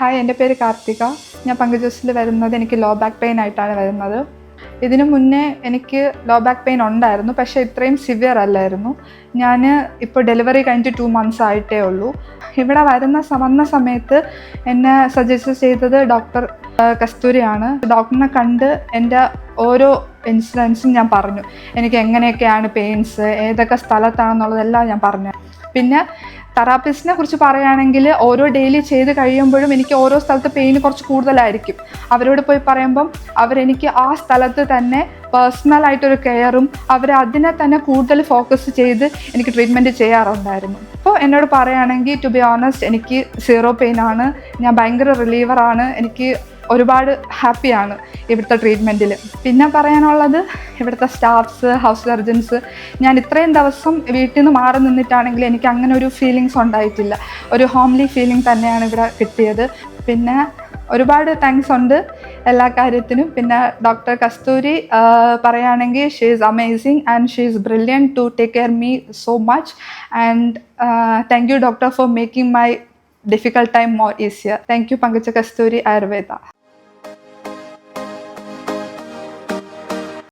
Hi, എൻ്റെ പേര് കാർത്തിക. ഞാൻ പങ്കജോസിൽ വരുന്നത് എനിക്ക് ലോ ബാക്ക് പെയിൻ ആയിട്ടാണ് വരുന്നത്. ഇതിനു മുന്നേ എനിക്ക് ലോ ബാക്ക് പെയിൻ ഉണ്ടായിരുന്നു, പക്ഷേ ഇത്രയും സിവിയർ അല്ലായിരുന്നു. ഞാൻ ഇപ്പോൾ ഡെലിവറി കഴിഞ്ഞിട്ട് 2 months ആയിട്ടേ ഉള്ളൂ. ഇവിടെ വന്ന സമയത്ത് എന്നെ സജസ്റ്റ് ചെയ്തത് ഡോക്ടർ കസ്തൂരിയാണ്. ഡോക്ടറിനെ കണ്ട് എൻ്റെ ഓരോ ഇൻസിഡൻസും ഞാൻ പറഞ്ഞു. എനിക്ക് എങ്ങനെയൊക്കെയാണ് പെയിൻസ്, ഏതൊക്കെ സ്ഥലത്താണെന്നുള്ളതെല്ലാം ഞാൻ പറഞ്ഞു. പിന്നെ തെറാപ്പിസ്റ്റിനെ കുറിച്ച് പറയുകയാണെങ്കിൽ ഓരോ ഡെയിലി ചെയ്ത് കഴിയുമ്പോഴും എനിക്ക് ഓരോ സ്ഥലത്ത് പെയിൻ കുറച്ച് കൂടുതലായിരിക്കും. അവരോട് പോയി പറയുമ്പം അവരെനിക്ക് ആ സ്ഥലത്ത് തന്നെ പേഴ്സണലായിട്ടൊരു കെയറും അതിനെ തന്നെ കൂടുതൽ ഫോക്കസ് ചെയ്ത് എനിക്ക് ട്രീറ്റ്മെൻറ്റ് ചെയ്യാറുണ്ടായിരുന്നു. അപ്പോൾ എന്നോട് പറയുകയാണെങ്കിൽ ടു ബി ഓണസ്റ്റ് എനിക്ക് 0 പെയിൻ ആണ്. ഞാൻ ഭയങ്കര റിലീവറാണ്. എനിക്ക് ഒരുപാട് ഹാപ്പിയാണ് ഇവിടുത്തെ ട്രീറ്റ്മെൻറ്റിൽ. പിന്നെ പറയാനുള്ളത് ഇവിടുത്തെ സ്റ്റാഫ്സ്, ഹൗസ് സർജൻസ്. ഞാൻ ഇത്രയും ദിവസം വീട്ടിൽ നിന്ന് മാറി നിന്നിട്ടാണെങ്കിൽ എനിക്ക് അങ്ങനെ ഒരു ഫീലിങ്സ് ഉണ്ടായിട്ടില്ല. ഒരു ഹോംലി ഫീലിംഗ് തന്നെയാണ് ഇവിടെ കിട്ടിയത്. പിന്നെ ഒരുപാട് താങ്ക്സ് ഉണ്ട് എല്ലാ കാര്യത്തിനും. പിന്നെ ഡോക്ടർ കസ്തൂരി പറയുകയാണെങ്കിൽ she is amazing and she is brilliant to take care me so much. And thank you doctor for making my difficult time more easier. Thank you, Pankaj Kasturi Ayurveda.